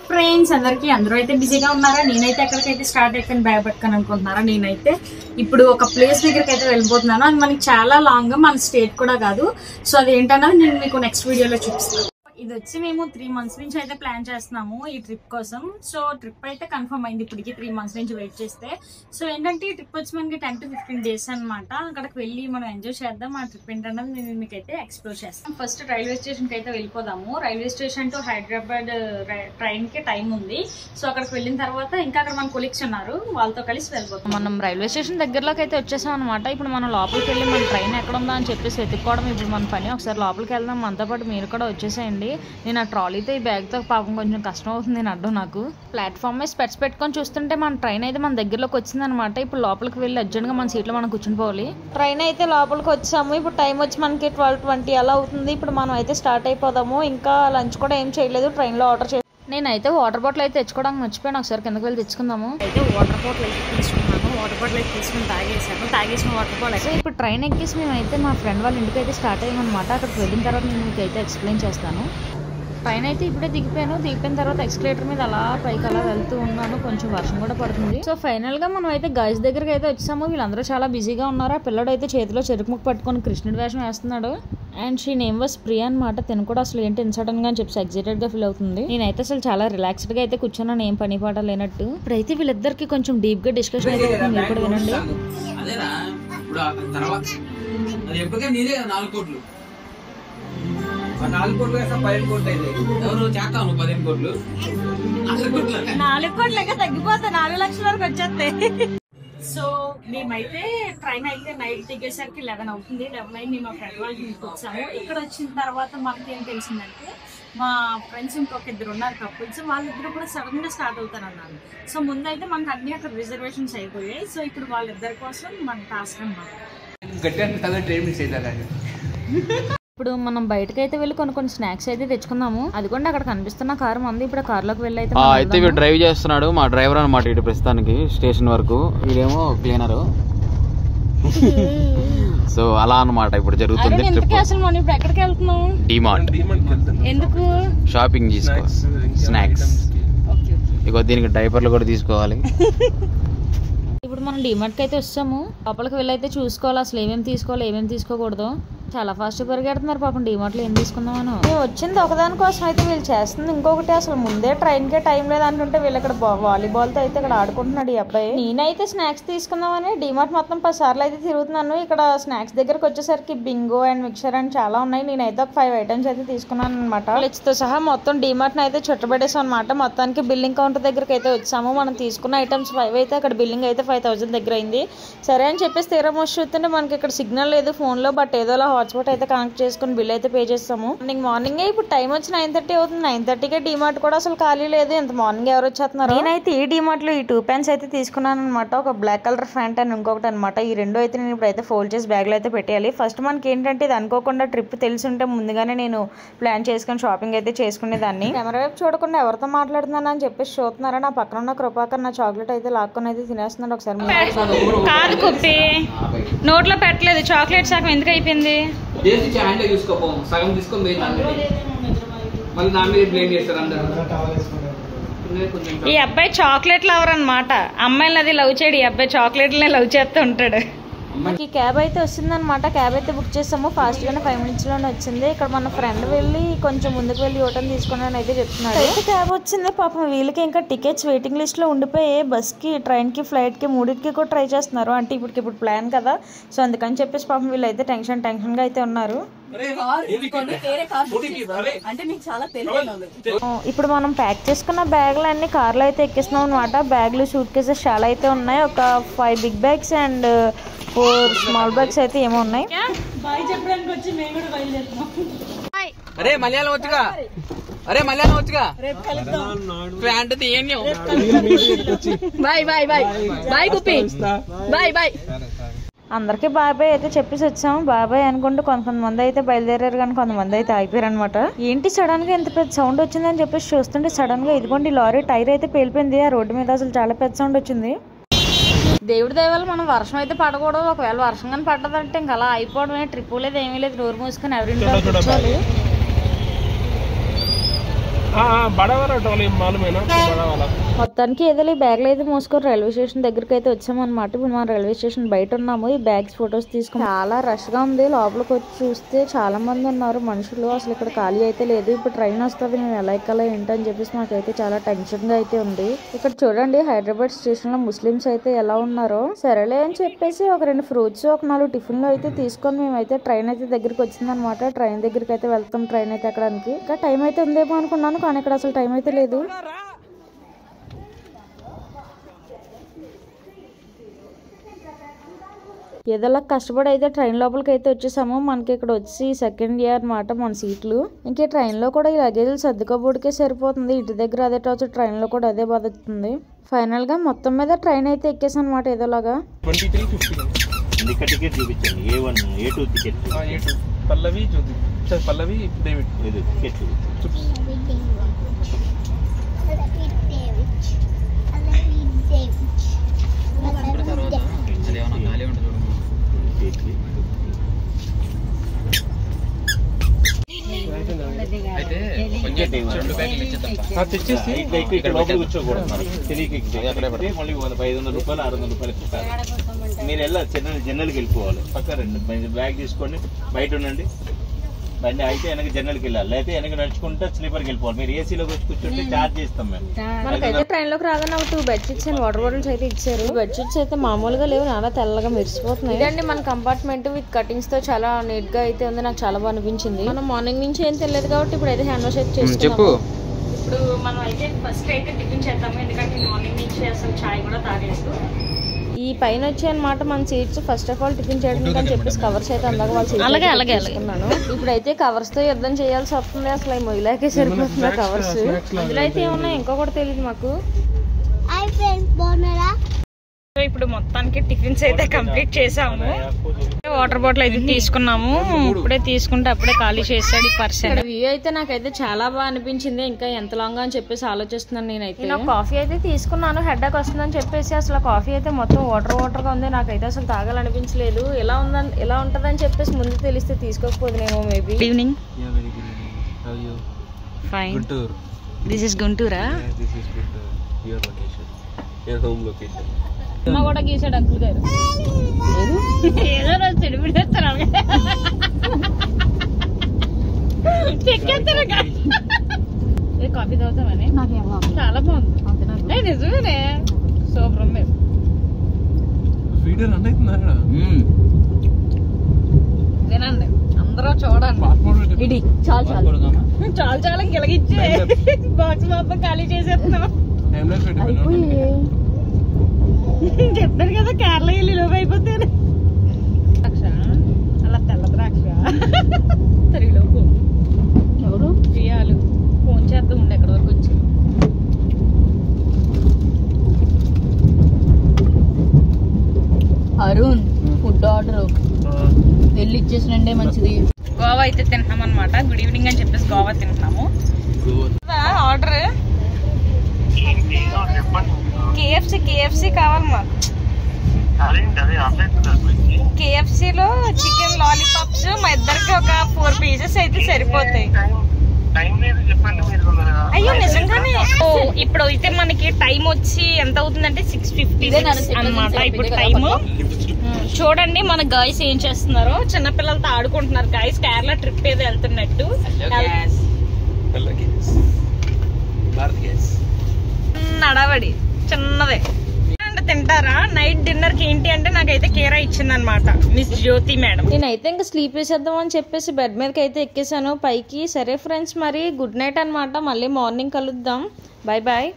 Friends అందరికి అందరూ అయితే బిజీగా ఉన్నారా? నేనైతే ఎక్కడికైతే స్టార్ట్ అయిపోయిన బ్యాగ్ పట్టుకొని అనుకుంటున్నారా? నేనైతే ఇప్పుడు ఒక ప్లేస్ దగ్గరికి అయితే వెళ్ళిపోతున్నాను. అది మనకి చాలా లాంగ్, మన స్టేట్ కూడా కాదు. సో అది ఏంటన్నది నేను మీకు నెక్స్ట్ వీడియోలో చూపిస్తాను. ఇది వచ్చి మేము 3 months నుంచి అయితే ప్లాన్ చేస్తున్నాము ఈ ట్రిప్ కోసం. సో ట్రిప్ అయితే కన్ఫర్మ్ అయింది ఇప్పటికి 3 months నుంచి వెయిట్ చేస్తే. సో ఏంటంటే ఈ ట్రిప్ వచ్చి మనకి 10 to 15 days అనమాట. అక్కడికి వెళ్ళి మనం ఎంజాయ్ చేద్దాం. ఆ ట్రిప్ ఏంటన్నది నేను మీకైతే ఎక్స్ప్లోర్ చేస్తాను. ఫస్ట్ రైల్వే స్టేషన్కి అయితే వెళ్ళిపోదాము. రైల్వే స్టేషన్ టు హైదరాబాద్ ట్రైన్కి టైం ఉంది. సో అక్కడికి వెళ్ళిన తర్వాత ఇంకా అక్కడ మన కొలీగ్స్ ఉన్నారు, వాళ్ళతో కలిసి వెళ్ళిపోతాం. మనం రైల్వే స్టేషన్ దగ్గరలోకి అయితే వచ్చేసాం అనమాట. ఇప్పుడు మనం లోపలికి వెళ్ళి మన ట్రైన్ ఎక్కడ ఉందా అని చెప్పేసి వెతుక్కోవడం ఇప్పుడు మన పని. ఒకసారి లోపలికి వెళ్దాం, మనతో పాటు మీరు కూడా వచ్చేసేయండి. నేను ఆ ట్రాలీతో ఈ బ్యాగ్తో పాపం కొంచెం కష్టం అవుతుంది నేను అడ్డం. నాకు ప్లాట్ఫామ్ మీద స్పెట్స్ పెట్టుకొని చూస్తుంటే మన ట్రైన్ అయితే మన దగ్గరలోకి వచ్చింది అనమాట. ఇప్పుడు లోపలికి వెళ్ళి అర్జెంట్గా మన సీట్లో మనం కూర్చుని పోవాలి. ట్రైన్ అయితే లోపలికి వచ్చాము. ఇప్పుడు టైం వచ్చి మనకి 12:20 అలా అవుతుంది. ఇప్పుడు మనం అయితే స్టార్ట్ అయిపోదాము. ఇంకా లంచ్ కూడా ఏం చేయలేదు, ట్రైన్లో ఆర్డర్ చేసి. నేనైతే వాటర్ బాటిల్ అయితే తెచ్చుకోవడానికి మర్చిపోయాను. ఒకసారి కిందకి వెళ్ళి తెచ్చుకుందాము. అయితే వాటర్ బాటిల్ అయితే తీసుకున్నాను. వాటర్ బాటిల్ అయితే తీసుకుని తాగేసిన వాటర్ బాటిల్ అయితే. ఇప్పుడు ట్రైన్ ఎక్కేసి మేమైతే మా ఫ్రెండ్ వాళ్ళ ఇంటికి అయితే స్టార్ట్ అయ్యామన్నమాట. అక్కడికి వెళ్ళిన తర్వాత నేను మీకు అయితే ఎక్స్ప్లెయిన్ చేస్తాను. ట్రైన్ అయితే ఇప్పుడే దిగిపోయిన తర్వాత ఎక్స్కలేటర్ మీద అలా పైకి అలా వెళ్తూ ఉన్నాను. కొంచెం వర్షం కూడా పడుతుంది. సో ఫైనల్ గా మనం అయితే గైస్ దగ్గరికి అయితే వచ్చాము. వీళ్ళందరూ చాలా బిజీగా ఉన్నారు. ఆ పిల్లడు అయితే చేతిలో చెరుకు ముక్క పట్టుకొని కృష్ణుడి వేషం వేస్తున్నాడు. And she name was Priya అనమాట. తిను కూడా అసలు ఏంటి ఇన్సడన్ గా అని చెప్పి ఎక్సైటెడ్ గా ఫీల్ అవుతుంది. నేనైతే అసలు చాలా రిలాక్స్డ్ గా అయితే కూర్చున్నాను, ఏం పని పాట లేనట్టు. ఇప్పుడైతే వీళ్ళిద్దరికి కొంచెం డీప్ గా డిస్కషన్ అయితే మీరు కూడా వినండి. తగ్గిపోతా 4 లక్షల వరకు వచ్చేస్తాయి. సో మేమైతే ట్రైన్ అయితే నైట్ దిగేసరికి 11 అవుతుంది. 11 అయి మేము మా ఫ్రెండ్ వాళ్ళకి ఇంటికి వచ్చాము. ఇక్కడ వచ్చిన తర్వాత మనకి ఏం తెలిసిందంటే మా ఫ్రెండ్స్ ఇంకొక 2 ఉన్నారు కపుల్స్, వాళ్ళిద్దరు కూడా సడన్ గా స్టార్ట్ అవుతారన్నారు. సో ముందైతే మనకు అన్ని అక్కడ రిజర్వేషన్స్ అయిపోయాయి. సో ఇప్పుడు వాళ్ళిద్దరి కోసం మన టాస్క్ అన్నమాట. ఇప్పుడు మనం బయటకు అయితే వెళ్ళి కొన్ని స్నాక్స్ అయితే తెచ్చుకుందాము. అదిగోండి అక్కడ కనిపిస్తున్న కారు మంది. ఇప్పుడు కార్లోకి వెళ్ళి అయితే వీడు డ్రైవ్ చేస్తున్నాడు, మా డ్రైవర్ అనమాట. ఇటు ప్రస్తుతానికి స్టేషన్ వరకు, వీడేమో క్లీనరు. సో అలా అనమాట ఇప్పుడు జరుగుతుంది. అసలు మనం ఇప్పుడు ఎక్కడికి వెళ్తున్నాం? డిమార్ట్. ఎందుకు? షాపింగ్ చేసుకో, స్నాక్స్. ఇగో దీనికి డైపర్లు కూడా తీసుకోవాలి. ఇప్పుడు మనం డిమార్ట్కి అయితే వచ్చాము. లోపలికి వెళ్ళి అయితే చూసుకోవాలి అసలు ఏమేమి తీసుకోవాలి, ఏమేమి తీసుకోకూడదు. చాలా ఫాస్ట్ పరిగెడుతున్నారు పాపం. డిమార్ట్లో ఏం తీసుకుందామని వచ్చింది ఒకదాని కోసం అయితే వీళ్ళు చేస్తుంది ఇంకొకటి. అసలు ముందే ట్రైన్కే టైం లేదు అనుకుంటే వీళ్ళు ఇక్కడ వాలీబాల్తో అయితే ఇక్కడ ఆడుకుంటున్నాడు ఈ అబ్బాయి. నేనైతే స్నాక్స్ తీసుకుందామని డిమార్ట్ మొత్తం 10 సార్లు అయితే తిరుగుతున్నాను. ఇక్కడ స్నాక్స్ దగ్గరకు వచ్చేసరికి బింగో అండ్ మిక్చర్ అండ్ చాలా ఉన్నాయి. నేనైతే ఒక 5 items అయితే తీసుకున్నాను అనమాట. లిచ్తో సహా మొత్తం డిమార్ట్ని అయితే చుట్టబెట్టేసాం అనమాట. మొత్తానికి బిల్లింగ్ కౌంటర్ దగ్గరికి అయితే వచ్చాము. మనం తీసుకున్న ఐటమ్స్ 5 అయితే అక్కడ బిల్లింగ్ అయితే 5000 దగ్గర అయింది. సరే అని చెప్పేసి తీరా మోస్ట్ చూస్తుంటే మనకి ఇక్కడ సిగ్నల్ లేదు ఫోన్లో. బట్ ఏదోలా హాట్స్పాట్ అయితే కనెక్ట్ చేసుకుని బిల్ అయితే పే చేస్తాము. మార్నింగ్ ఇప్పుడు టైం వచ్చి 9:30 అవుతుంది. 9:30కే డిమార్ట్ కూడా అసలు ఖాళీ లేదు. ఇంత మార్నింగ్ ఎవరు వచ్చేస్తున్నారు. నేనైతే ఈ డిమార్ట్ లో ఈ 2 pants అయితే తీసుకున్నాను అనమాట. ఒక బ్లాక్ కలర్ ప్యాంట్ అండ్ ఇంకొకటి అనమాట. ఈ 2 అయితే నేను ఇప్పుడు అయితే ఫోల్డ్ చేసి బ్యాగ్ లో అయితే పెట్టేయాలి. ఫస్ట్ మనకి ఏంటంటే ఇది అనుకోకుండా ట్రిప్ తెలిసి ఉంటే ముందుగానే నేను ప్లాన్ చేసుకుని షాపింగ్ అయితే చేసుకునేదాన్ని. కెమెరా వైపు చూడకుండా ఎవరితో మాట్లాడుతున్నాను అని చెప్పేసి చూస్తున్నారా. నా పక్కన ఉన్న కృపాకర్ నా చాక్లెట్ అయితే లాక్కొని అయితే తినేస్తున్నాడు. ఒకసారి నోట్లో పెట్టలేదు చాక్లెట్, సగం ఎందుకు అయిపోయింది? సగం తీసుకొని మళ్ళీ నా మీద బ్లేమ్ చేస్తారు అందరూ. ఈ అబ్బాయి చాక్లెట్ లవర్ అనమాట. అమ్మాయిని అది లవ్ చేయడు, ఈ అబ్బాయి చాక్లెట్లనే లవ్ చేస్తూ ఉంటాడు. మనకి క్యాబ్ అయితే వస్తుందన్నమాట. క్యాబ్ అయితే బుక్ చేస్తాము. ఫాస్ట్ గానే 5 minutes లోనే వచ్చింది. ఇక్కడ మన ఫ్రెండ్ వెళ్ళి కొంచెం ముందుకు వెళ్ళి యూటర్న్ తీసుకున్నాను అయితే చెప్తున్నాడు. అయితే క్యాబ్ వచ్చింది. పాపం వీళ్ళకి ఇంకా టికెట్స్ వెయిటింగ్ లిస్ట్ లో ఉండిపోయి బస్ కి, ట్రైన్ కి, ఫ్లైట్ కి 3కి కూడా ట్రై చేస్తున్నారు. అంటే ఇప్పుడు ప్లాన్ కదా. సో అందుకని చెప్పేసి పాపం వీళ్ళు అయితే టెన్షన్ గా అయితే ఉన్నారు. ఇప్పుడు మనం ప్యాక్ చేసుకున్న బ్యాగులు అన్ని కార్లో అయితే ఎక్కిస్తున్నాం అనమాట. బ్యాగులు, సూట్ కేసెస్ చాలా అయితే ఉన్నాయి. ఒక 5 big bags and 4 small bags అయితే ఏమో ఉన్నాయి. అరే మలయాళం వచ్చుగా, అరే మలయాళం వచ్చుగా. ప్యాంట్ తీయండి. బాయ్ బాయ్ బాయ్ బాయ్ కుప్పి, బాయ్ బాయ్. అందరికి బాబాయ్ అయితే చెప్పేసి వచ్చాము. బాబాయ్ అనుకుంటూ కొంతమంది అయితే బయలుదేరారు, కానీ కొంతమంది అయితే ఆగిపోయారు అనమాట. ఏంటి సడన్ గా ఎంత పెద్ద సౌండ్ వచ్చిందని చెప్పేసి చూస్తుంటే సడన్ గా ఇదిగోండి లారీ టైర్ అయితే పేలిపోయింది. ఆ రోడ్డు మీద అసలు చాలా పెద్ద సౌండ్ వచ్చింది. దేవుడి దయవల్ల మనం వర్షం అయితే పడకూడదు. ఒకవేళ వర్షం కానీ పడ్డదంటే ఇంకా అలా అయిపోవడమే. ట్రిప్ లేదు, ఏమీ లేదు. డోర్ మూసుకొని ఎవరింట్లో కూర్చోవాలి. बड़ा वाला ट्रॉली मालूम है ना, बड़ा वाला। మొత్తానికి ఏదో ఈ బ్యాగ్లు అయితే మోసుకొని రైల్వే స్టేషన్ దగ్గరికి అయితే వచ్చామన్నమాట. ఇప్పుడు మనం రైల్వే స్టేషన్ బయట ఉన్నాము. ఈ బ్యాగ్స్ ఫొటోస్ తీసుకుని చాలా రష్ గా ఉంది. లోపలికి వచ్చి చూస్తే చాలా మంది ఉన్నారు మనుషులు. అసలు ఇక్కడ ఖాళీ అయితే లేదు. ఇప్పుడు ట్రైన్ వస్తుంది, మేము ఎలా ఎక్కాలో ఏంటని చెప్పేసి మాకైతే చాలా టెన్షన్ గా అయితే ఉంది. ఇక్కడ చూడండి హైదరాబాద్ స్టేషన్ లో ముస్లిమ్స్ అయితే ఎలా ఉన్నారో. సరేలే అని చెప్పేసి ఒక 2 ఫ్రూట్స్ ఒక 4 టిఫిన్లు అయితే తీసుకొని మేమైతే ట్రైన్ అయితే దగ్గరికి వచ్చిందనమాట. ట్రైన్ దగ్గరికి అయితే వెళ్తాం ట్రైన్ అయితే ఎక్కడానికి. ఇంకా టైం అయితే ఉందేమో అనుకున్నాను, కానీ ఇక్కడ అసలు టైం అయితే లేదు. ఏదోలా కష్టపడి అయితే ట్రైన్ లోపలికి అయితే వచ్చేసాము. మనకి ఇక్కడ వచ్చి సెకండ్ ఇయర్ అనమాట మన సీట్లు. ఇంకే ట్రైన్ లో కూడా ఈ లగేజీలు సర్దుకోబోడికే సరిపోతుంది. ఇంటి దగ్గర అదే టార్చర్, ట్రైన్ లో కూడా అదే బాధతుంది. ఫైనల్ గా మొత్తం మీద ట్రైన్ అయితే ఎక్కేసాను అనమాట ఏదోలాగా. 2350 టికెట్ చూపించండి. A1 A2 టికెట్ A2 పల్లవి జ్యోతి పల్లవి డేవిడ్ ఇది టికెట్ తెచ్చేసి ఇక్కడ లోపల కూర్చోకూడదు. తెలియక మళ్ళీ 500 రూపాయలు 600 రూపాయలు మీరు వెళ్ళాలి. జనరల్కి వెళ్ళిపోవాలి. పక్క రండి, బ్యాగ్ తీసుకోండి, బయట ఉండండి. బండి అయితే వెనక జనరల్కి వెళ్ళాలి, లేకపోతే వెనక నడుచుకుంటే స్లీపర్కి వెళ్ళిపోవాలి. మీరు ఏసీలో కూర్చుంటే చార్జ్ చేస్తాం మేము. మనకైతే ట్రైన్ లోకి రాగానే ఒక 2 బెడ్షీట్స్ అండ్ వాటర్ బాటిల్స్ అయితే ఇచ్చారు. బెడ్షీట్స్ అయితే మామూలుగా లేవు, చాలా తెల్లగా మెరిసిపోతున్నాయి. ఇదండి మన కంపార్ట్మెంట్ విత్ కటింగ్స్ తో చాలా నీట్ గా అయితే ఉంది. నాకు చాలా బాగా అనిపించింది. మనం మార్నింగ్ నుంచి ఏం తెలియదు కాబట్టి ఇప్పుడు అయితే హ్యాండ్ వాష్ అయితే చేసుకున్నాము. ఇప్పుడు మనం అయితే ఫస్ట్ అయితే టిఫిన్ చేద్దాము, ఎందుకంటే మార్నింగ్ నుంచి అసలు చాయ్ కూడా తాగలేదు. ఈ పైన వచ్చాయి అనమాట మన seats. First of all tiffin చేయడానికి అని చెప్పేసి కవర్స్ అయితే అందాక వాళ్ళ సీట్ తీసుకున్నాను. ఇప్పుడైతే కవర్స్ తో యుద్ధం చేయాల్సి వస్తుంది. అసలు ఈ మొయిలాకే సరిపోతుంది కవర్స్. అందులో అయితే ఏమన్నా ఇంకొకటి తెలియదు మాకు. ఇప్పుడు మొత్తానికి టిఫిన్స్ అయితే కంప్లీట్ చేసాము. వాటర్ బాటిల్ అయితే తీసుకున్నాము. ఇప్పుడే తీసుకుంటే అప్పుడే ఖాళీ చేస్తాడు ఈ పర్సన్. వ్యూ అయితే నాకైతే చాలా బాగా అనిపించింది. ఇంకా ఎంత లాంగ్ అని చెప్పేసి ఆలోచిస్తున్నాను నేనైతే. నేను కాఫీ అయితే తీసుకున్నాను, హెడ్ఏక్ వస్తుందని చెప్పేసి. అసలు కాఫీ అయితే మొత్తం వాటర్ గా ఉంది. నాకైతే అసలు తాగాలనిపించలేదు. ఎలా ఉంటదని చెప్పేసి ముందు తెలిస్తే తీసుకోకపోదునేమో maybe. Evening fine. Guntur. This is గుంటూరా? This is Guntur. Your location, your home location. అమ్మ కూడా గీసాడు అంకుల్ గారు. ఏదో రోజు చెడిపిడేస్తారు కాఫీ తాగుతామని చాలా బాగుంది. నిజమేనే సూపర్ ఉంది. వీడియో రన్ అవుతుందా? తినండి అందరూ చూడండి. ఇది చాలు చాలా గిలగిచ్చే బాక్స్ మొత్తం ఖాళీ చేసేస్తున్నాం. చెప్పాను కదా కేరళ వెళ్ళి లోపు అయిపోతాను. ద్రాక్ష అలా తెల్ల ద్రాక్ష తరిలోపు ఎవరు చేయాలి. ఫోన్ చేద్దాం ఉండే ఎక్కడి వరకు వచ్చి. అరుణ్ ఫుడ్ ఆర్డర్ వెళ్ళి ఇచ్చేసినండే మంచిది. గోవా అయితే తింటున్నాం అనమాట. గుడ్ ఈవినింగ్ అని చెప్పేసి గోవా తింటున్నాము. ఆర్డర్ కేఎఫ్సి కావాలి మాకు. కేఎఫ్సి లో చికెన్ లాలీపాప్స్ మా ఇద్దరికి ఒక 4 పీసెస్ అయితే సరిపోతాయి. అయ్యో నిజంగానే. ఇప్పుడు అయితే మనకి టైం వచ్చి ఎంత అవుతుందంటే 6:50 అన్నమాట. ఇప్పుడు టైం చూడండి మన గాయస్ ఏం చేస్తున్నారు. చిన్నపిల్లలతో ఆడుకుంటున్నారు గాయస్. కేరళ ట్రిప్ ఏదో వెళ్తున్నట్టు. నడవడి చిన్నదే తింటారా. నైట్ డిన్నర్ కి ఏంటి అంటే నాకైతే కేరా ఇచ్చింది అనమాట మిస్ జ్యోతి మేడం. నేనైతే ఇంకా స్లీప్ వేసేద్దాం అని చెప్పేసి బెడ్ మీదకి అయితే ఎక్కేసాను పైకి. సరే ఫ్రెండ్స్ మరి గుడ్ నైట్ అనమాట. మళ్ళీ మార్నింగ్ కలుద్దాం. Bye bye.